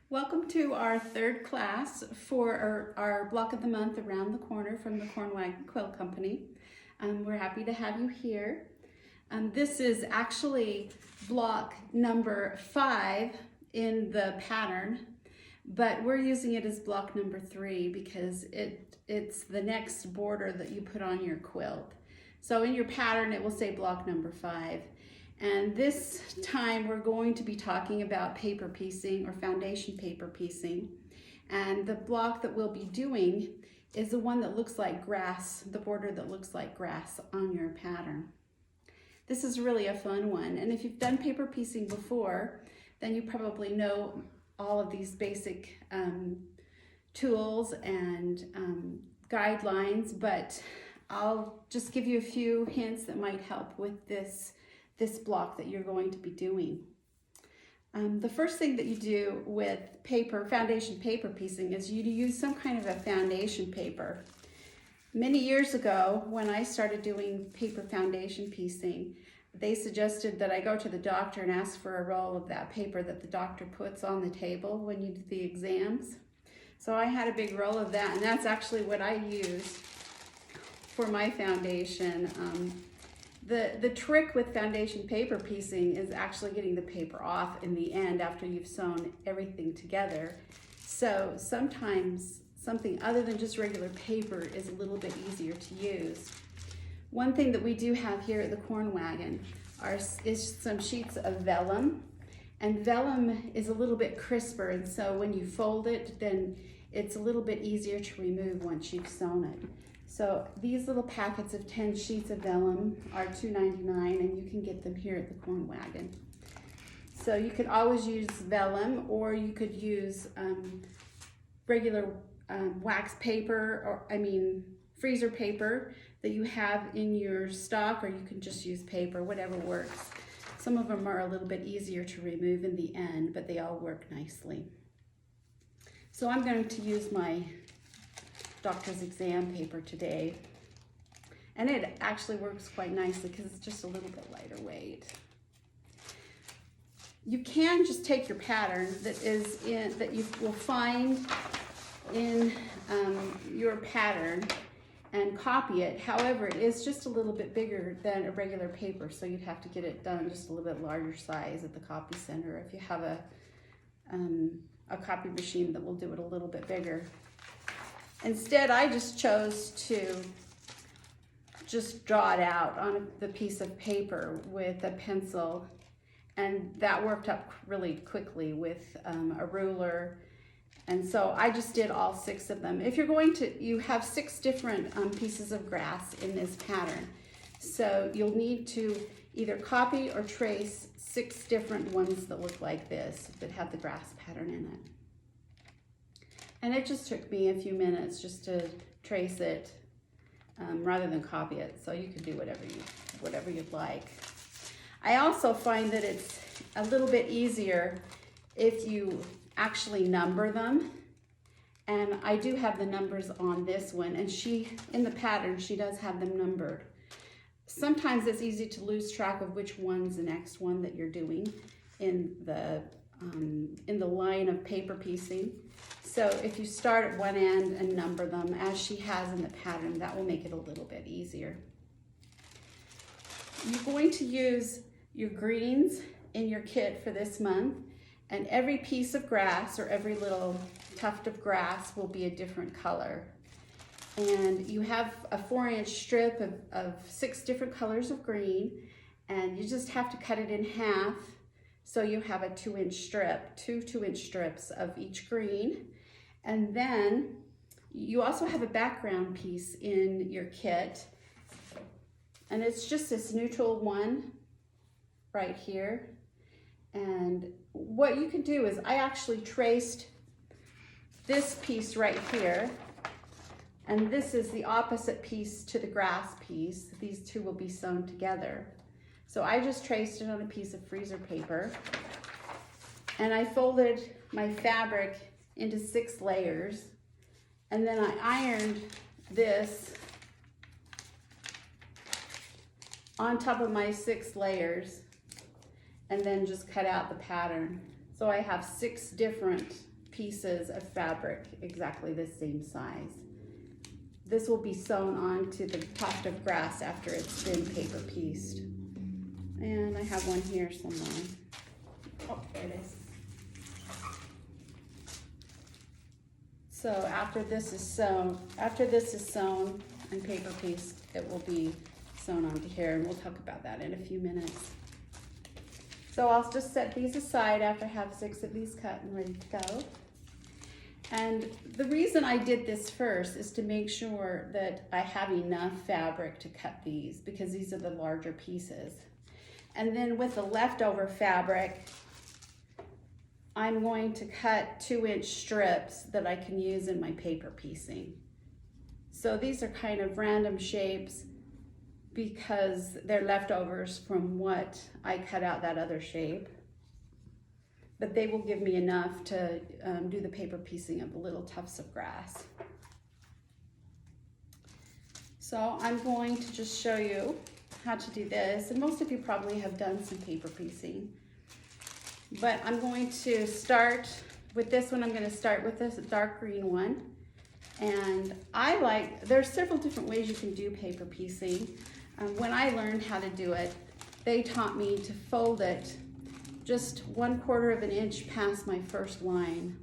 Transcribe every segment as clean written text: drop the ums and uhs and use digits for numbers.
Welcome to our third class for our block of the month Around the Corner from the Corn Wagon Quilt Company. We're happy to have you here. This is actually block number 5 in the pattern, but we're using it as block number 3 because it's the next border that you put on your quilt. So in your pattern it will say block number 5. And this time we're going to be talking about paper piecing or foundation paper piecing. And the block that we'll be doing is the one that looks like grass, the border that looks like grass on your pattern. This is really a fun one. And if you've done paper piecing before, then you probably know all of these basic tools and guidelines, but I'll just give you a few hints that might help with this block that you're going to be doing. The first thing that you do with foundation paper piecing is you use some kind of a foundation paper. Many years ago, when I started doing paper foundation piecing, they suggested that I go to the doctor and ask for a roll of that paper that the doctor puts on the table when you do the exams. So I had a big roll of that, and that's actually what I use for my foundation. The trick with foundation paper piecing is actually getting the paper off in the end after you've sewn everything together. So sometimes something other than just regular paper is a little bit easier to use. One thing that we do have here at the Corn Wagon is some sheets of vellum. And vellum is a little bit crisper, and so when you fold it, then it's a little bit easier to remove once you've sewn it. So these little packets of 10 sheets of vellum are $2.99, and you can get them here at the Corn Wagon. So you could always use vellum, or you could use regular wax paper, freezer paper that you have in your stock, or you can just use paper, whatever works. Some of them are a little bit easier to remove in the end, but they all work nicely. So I'm going to use my doctor's exam paper today, and it actually works quite nicely because it's just a little bit lighter weight. You can just take your pattern that you will find in your pattern and copy it. However, it is just a little bit bigger than a regular paper, so you'd have to get it done just a little bit larger size at the copy center if you have a copy machine that will do it a little bit bigger. Instead, I just chose to just draw it out on the piece of paper with a pencil, and that worked up really quickly with a ruler. And so I just did all 6 of them. If you have 6 different pieces of grass in this pattern. So you'll need to either copy or trace 6 different ones that look like this, that have the grass pattern in it. And it just took me a few minutes just to trace it rather than copy it. So you can do whatever you'd like. I also find that it's a little bit easier if you actually number them. And I do have the numbers on this one, and in the pattern, she does have them numbered. Sometimes it's easy to lose track of which one's the next one that you're doing in the line of paper piecing. So if you start at one end and number them as she has in the pattern, that will make it a little bit easier. You're going to use your greens in your kit for this month, and every piece of grass or every little tuft of grass will be a different color. And you have a 4-inch strip of 6 different colors of green, and you just have to cut it in half. So you have a 2-inch strip, 2 2-inch strips of each green. And then you also have a background piece in your kit. And it's just this neutral one right here. And what you can do is I actually traced this piece right here. And this is the opposite piece to the grass piece. These two will be sewn together. So I just traced it on a piece of freezer paper, and I folded my fabric into 6 layers, and then I ironed this on top of my 6 layers, and then just cut out the pattern. So I have 6 different pieces of fabric exactly the same size. This will be sewn onto the tuft of grass after it's been paper pieced. And I have one here somewhere. Oh, there it is. So after this is sewn and paper pieced, it will be sewn onto here, and we'll talk about that in a few minutes. So I'll just set these aside after I have 6 of these cut and ready to go. And the reason I did this first is to make sure that I have enough fabric to cut these, because these are the larger pieces. And then with the leftover fabric, I'm going to cut 2-inch strips that I can use in my paper piecing. So these are kind of random shapes because they're leftovers from what I cut out that other shape. But they will give me enough to do the paper piecing of the little tufts of grass. So I'm going to just show you how to do this. And most of you probably have done some paper piecing. But I'm going to start with this one. I'm going to start with this dark green one. And there's several different ways you can do paper piecing. When I learned how to do it, they taught me to fold it just 1/4 of an inch past my first line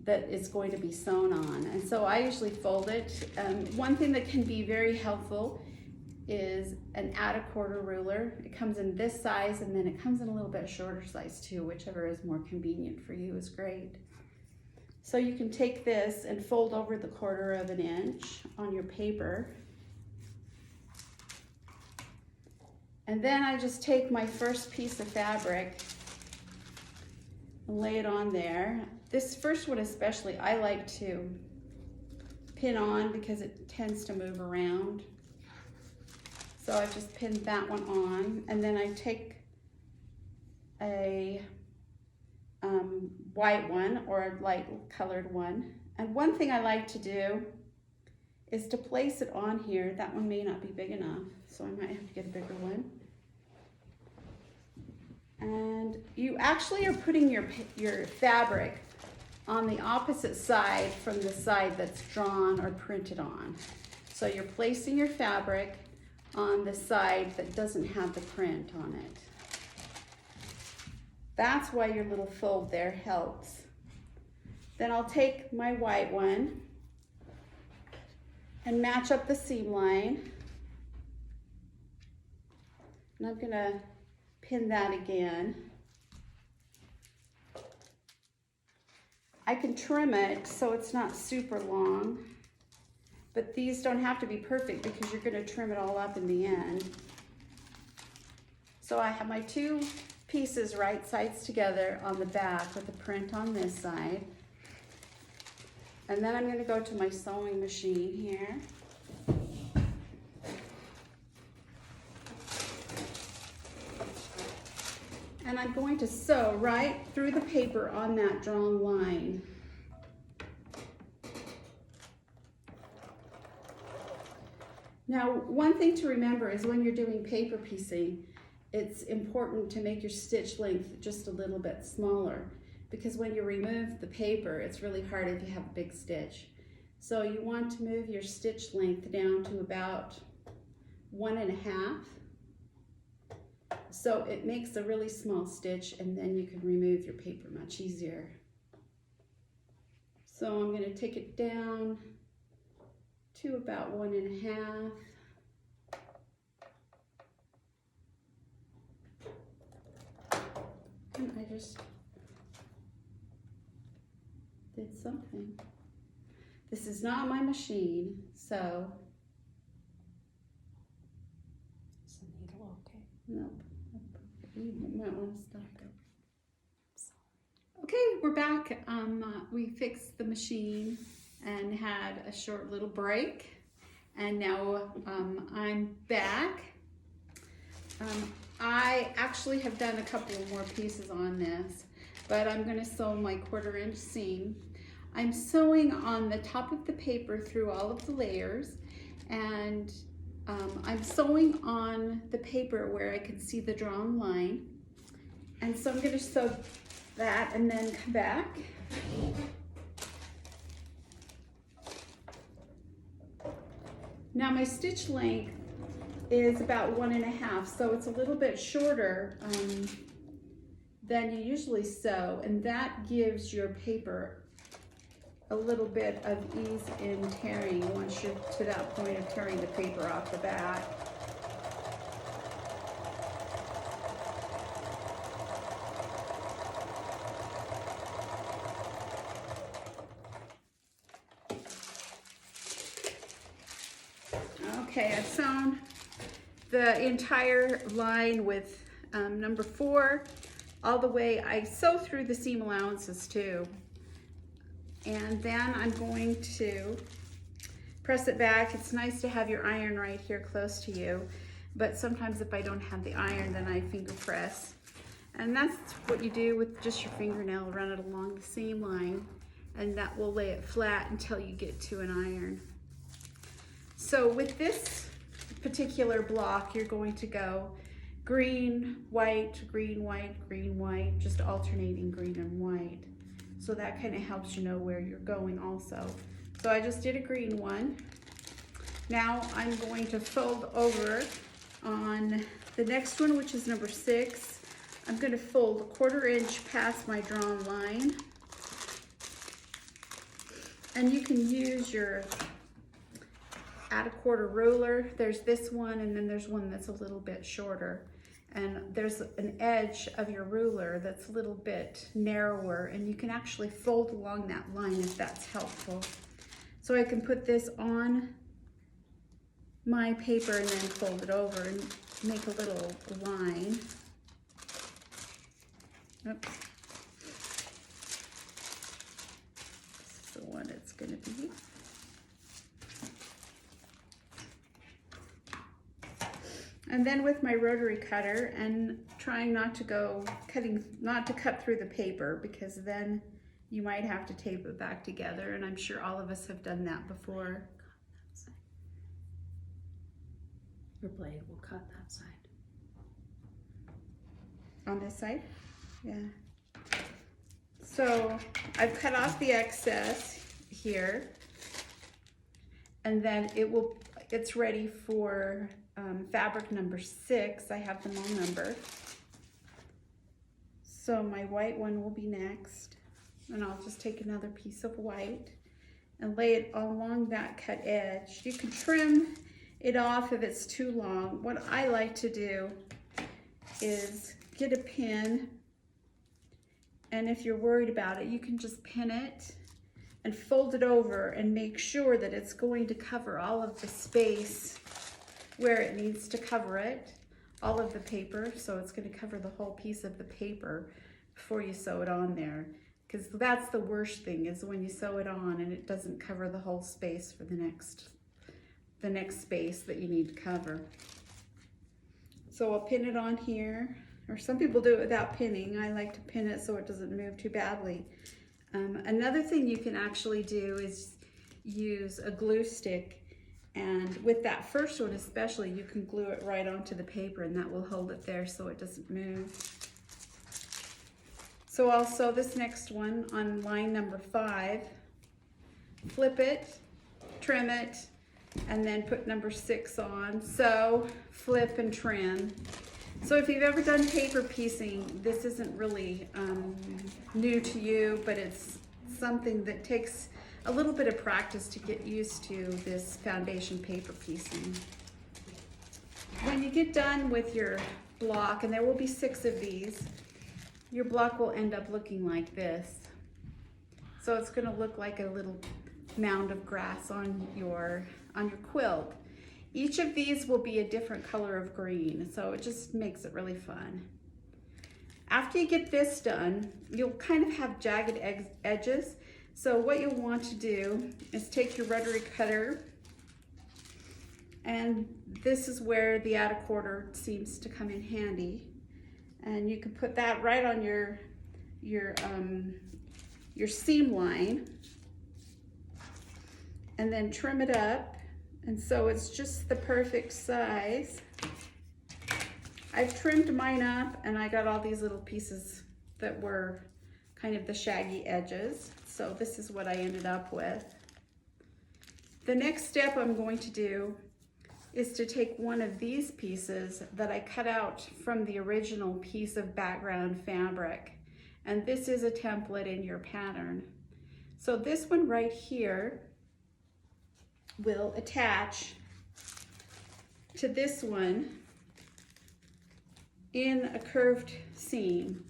that is going to be sewn on. And so I usually fold it. One thing that can be very helpful is an add a quarter ruler. It comes in this size, and then it comes in a little bit shorter size too, whichever is more convenient for you is great. So you can take this and fold over the 1/4 of an inch on your paper. And then I just take my first piece of fabric and lay it on there. This first one especially, I like to pin on because it tends to move around. So I just pinned that one on, and then I take a white one or a light colored one. And one thing I like to do is to place it on here. That one may not be big enough, so I might have to get a bigger one. And you actually are putting your fabric on the opposite side from the side that's drawn or printed on. So you're placing your fabric on the side that doesn't have the print on it. That's why your little fold there helps. Then I'll take my white one and match up the seam line. And I'm gonna pin that again. I can trim it so it's not super long, but these don't have to be perfect because you're gonna trim it all up in the end. So I have my 2 pieces right sides together on the back with the print on this side. And then I'm going to go to my sewing machine here. And I'm going to sew right through the paper on that drawn line. Now, one thing to remember is when you're doing paper piecing, it's important to make your stitch length just a little bit smaller, because when you remove the paper, it's really hard if you have a big stitch. So you want to move your stitch length down to about 1.5. So it makes a really small stitch, and then you can remove your paper much easier. So I'm going to take it down to about 1.5. And I just did something. This is not my machine, so. Is the needle okay? Nope. You might want to stop it. Okay, we're back. We fixed the machine and had a short little break, and now I'm back. I actually have done a couple of more pieces on this, but I'm going to sew my 1/4 inch seam. I'm sewing on the top of the paper through all of the layers, and I'm sewing on the paper where I can see the drawn line. And so I'm going to sew that and then come back. Now my stitch length is about 1.5, so it's a little bit shorter than you usually sew, and that gives your paper a little bit of ease in tearing once you're to that point of tearing the paper off the back. Okay, I've sewn the entire line with number 4 all the way. I sew through the seam allowances too. And then I'm going to press it back. It's nice to have your iron right here close to you, but sometimes if I don't have the iron, then I finger press. And that's what you do with just your fingernail, run it along the seam line, and that will lay it flat until you get to an iron. So with this particular block, you're going to go green, white, green, white, green, white, just alternating green and white. So that kind of helps you know where you're going also. So I just did a green one. Now I'm going to fold over on the next one, which is number 6. I'm going to fold 1/4 inch past my drawn line. And you can use your add a 1/4 ruler. There's this one, and then there's one that's a little bit shorter. And there's an edge of your ruler that's a little bit narrower, and you can actually fold along that line if that's helpful. So I can put this on my paper and then fold it over and make a little line. Oops. This is the one it's going to be. And then with my rotary cutter, and trying not to cut through the paper, because then you might have to tape it back together, and I'm sure all of us have done that before. Your blade will cut that side. On this side? Yeah. So I've cut off the excess here, and then it's ready for fabric number 6. I have them all numbered. So my white one will be next, and I'll just take another piece of white and lay it along that cut edge. You can trim it off if it's too long. What I like to do is get a pin, and if you're worried about it, you can just pin it and fold it over and make sure that it's going to cover all of the space where it needs to cover it, all of the paper. So it's going to cover the whole piece of the paper before you sew it on there, because that's the worst thing, is when you sew it on and it doesn't cover the whole space for the next space that you need to cover. So I'll pin it on here, or some people do it without pinning. I like to pin it so it doesn't move too badly. Another thing you can actually do is use a glue stick, and with that first one especially, you can glue it right onto the paper, and that will hold it there so it doesn't move. So I'll sew this next one on line number 5, flip it, trim it, and then put number 6 on. Sew, flip, and trim. So if you've ever done paper piecing, this isn't really new to you, but it's something that takes a little bit of practice to get used to, this foundation paper piecing. When you get done with your block, and there will be 6 of these, your block will end up looking like this. So it's going to look like a little mound of grass on your quilt. Each of these will be a different color of green, so it just makes it really fun. After you get this done, you'll kind of have jagged edges. So what you'll want to do is take your rotary cutter, and this is where the add a 1/4 seems to come in handy. And you can put that right on your seam line, and then trim it up. And so it's just the perfect size. I've trimmed mine up, and I got all these little pieces that were kind of the shaggy edges. So this is what I ended up with. The next step I'm going to do is to take one of these pieces that I cut out from the original piece of background fabric. And this is a template in your pattern. So this one right here will attach to this one in a curved seam.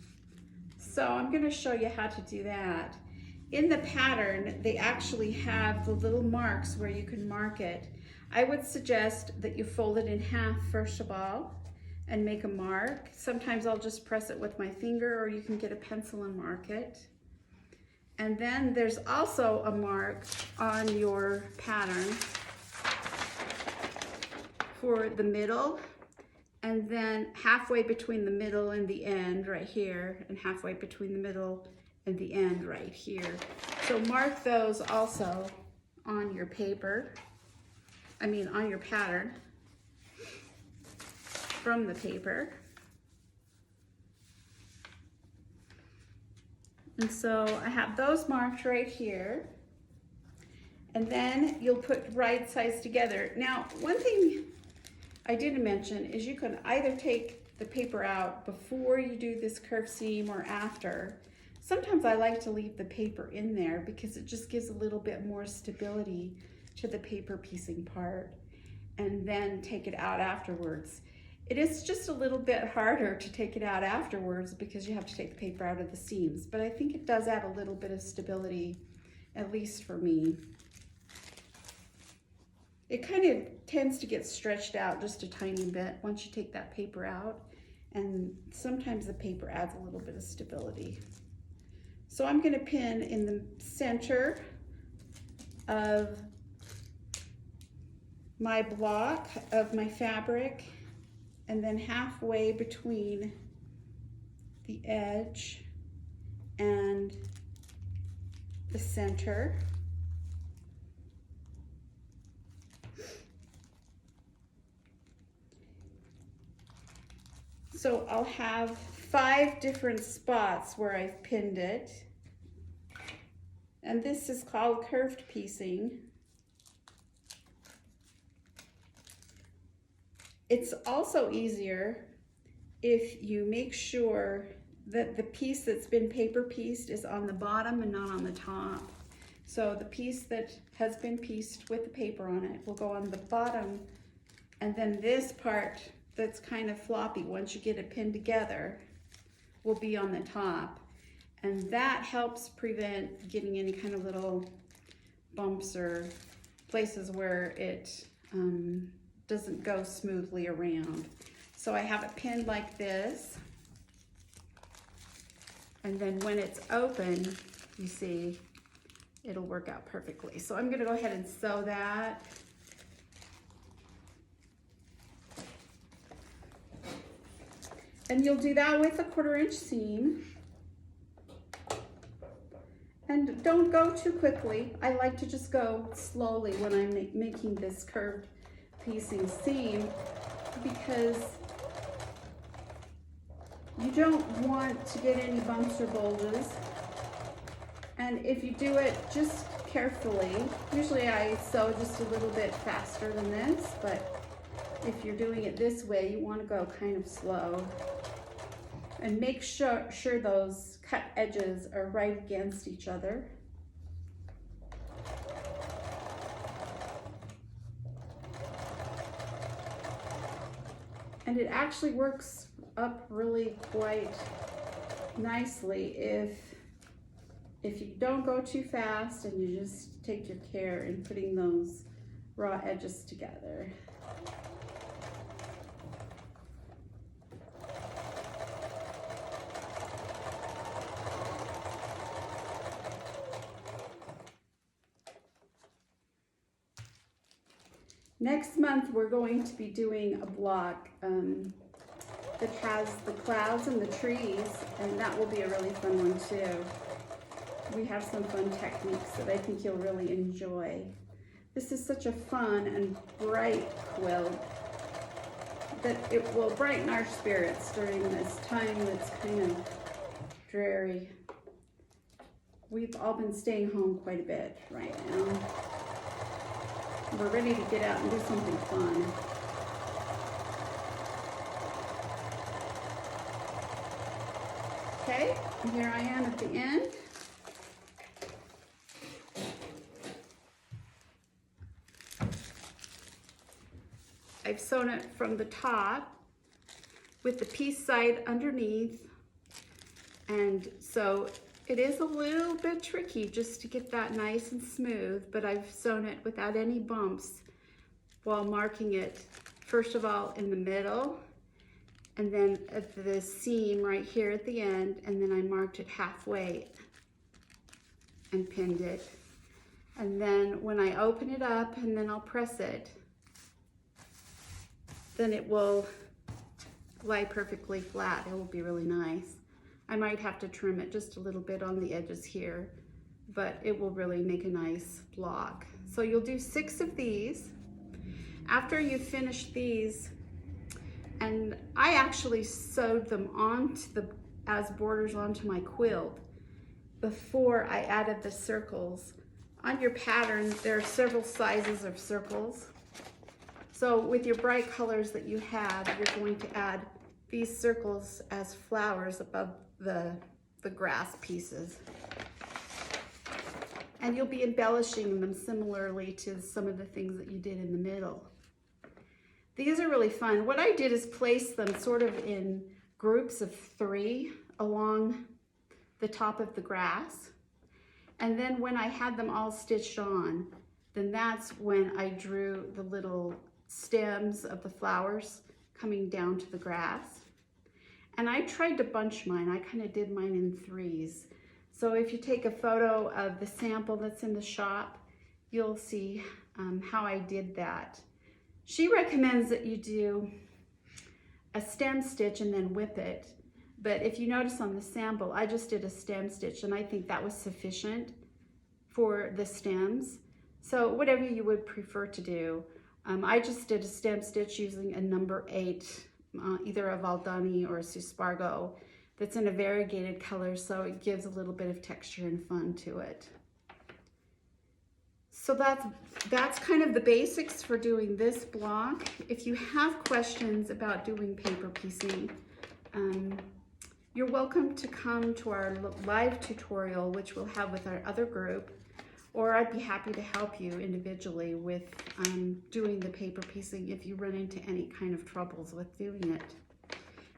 So I'm going to show you how to do that. In the pattern, they actually have the little marks where you can mark it. I would suggest that you fold it in half first of all and make a mark. Sometimes I'll just press it with my finger, or you can get a pencil and mark it. And then there's also a mark on your pattern for the middle, and then halfway between the middle and the end right here, and halfway between the middle and the end right here. So mark those also on your paper, on your pattern from the paper. And so I have those marked right here. And then you'll put right sides together. Now, one thing I didn't mention is you can either take the paper out before you do this curved seam or after. Sometimes I like to leave the paper in there because it just gives a little bit more stability to the paper piecing part, and then take it out afterwards. It is just a little bit harder to take it out afterwards because you have to take the paper out of the seams, but I think it does add a little bit of stability, at least for me. It kind of tends to get stretched out just a tiny bit once you take that paper out, and sometimes the paper adds a little bit of stability. So I'm going to pin in the center of my block of my fabric, and then halfway between the edge and the center. So I'll have 5 different spots where I've pinned it. And this is called curved piecing. It's also easier if you make sure that the piece that's been paper pieced is on the bottom and not on the top. So the piece that has been pieced with the paper on it will go on the bottom, and then this part that's kind of floppy, once you get it pinned together, will be on the top. And that helps prevent getting any kind of little bumps or places where it doesn't go smoothly around. So I have it pinned like this, and then when it's open, you see, it'll work out perfectly. So I'm gonna go ahead and sew that. And you'll do that with a 1/4 inch seam. And don't go too quickly. I like to just go slowly when I'm making this curved piecing seam, because you don't want to get any bumps or bulges. And if you do it just carefully, usually I sew just a little bit faster than this, but if you're doing it this way, you want to go kind of slow. And make sure those cut edges are right against each other. And it actually works up really quite nicely if you don't go too fast and you just take your care in putting those raw edges together. Next month, we're going to be doing a block that has the clouds and the trees, and that will be a really fun one too. We have some fun techniques that I think you'll really enjoy. This is such a fun and bright quilt that it will brighten our spirits during this time that's kind of dreary. we've all been staying home quite a bit right now. We're ready to get out and do something fun. Okay, and here I am at the end. I've sewn it from the top with the piece side underneath, and so it is a little bit tricky just to get that nice and smooth, but I've sewn it without any bumps while marking it, first of all in the middle, and then at the seam right here at the end, and then I marked it halfway and pinned it. And then when I open it up and then I'll press it, then it will lie perfectly flat. It will be really nice. I might have to trim it just a little bit on the edges here, but it will really make a nice block. So you'll do 6 of these. After you finish these, and I actually sewed them onto as borders onto my quilt before I added the circles. On your pattern, there are several sizes of circles. So with your bright colors that you have, you're going to add these circles as flowers above the grass pieces. And you'll be embellishing them similarly to some of the things that you did in the middle. These are really fun. What I did is place them sort of in groups of 3 along the top of the grass. And then when I had them all stitched on, then that's when I drew the little stems of the flowers coming down to the grass. And I tried to bunch mine. I kind of did mine in 3s. So if you take a photo of the sample that's in the shop, you'll see how I did that. She recommends that you do a stem stitch and then whip it. But if you notice on the sample, I just did a stem stitch, and I think that was sufficient for the stems. So whatever you would prefer to do. I just did a stem stitch using a number 8, either a Valdani or a Suspargo, that's in a variegated color, so it gives a little bit of texture and fun to it. So that's kind of the basics for doing this block. If you have questions about doing paper piecing, you're welcome to come to our live tutorial, which we'll have with our other group, or I'd be happy to help you individually with doing the paper piecing if you run into any kind of troubles with doing it.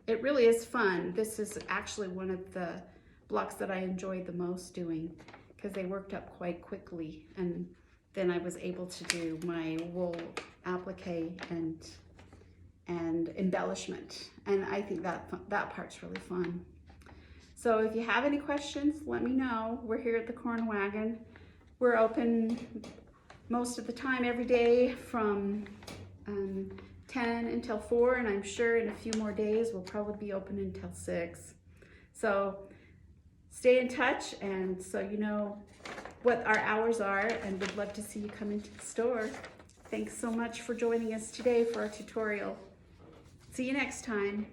It really is fun. This is actually one of the blocks that I enjoyed the most doing because they worked up quite quickly, and then I was able to do my wool applique and embellishment, and I think that part's really fun. So if you have any questions, let me know. We're here at the Corn Wagon. We're open most of the time every day from 10 until 4, and I'm sure in a few more days we'll probably be open until 6. So stay in touch, and so you know what our hours are, and we'd love to see you come into the store. Thanks so much for joining us today for our tutorial. See you next time.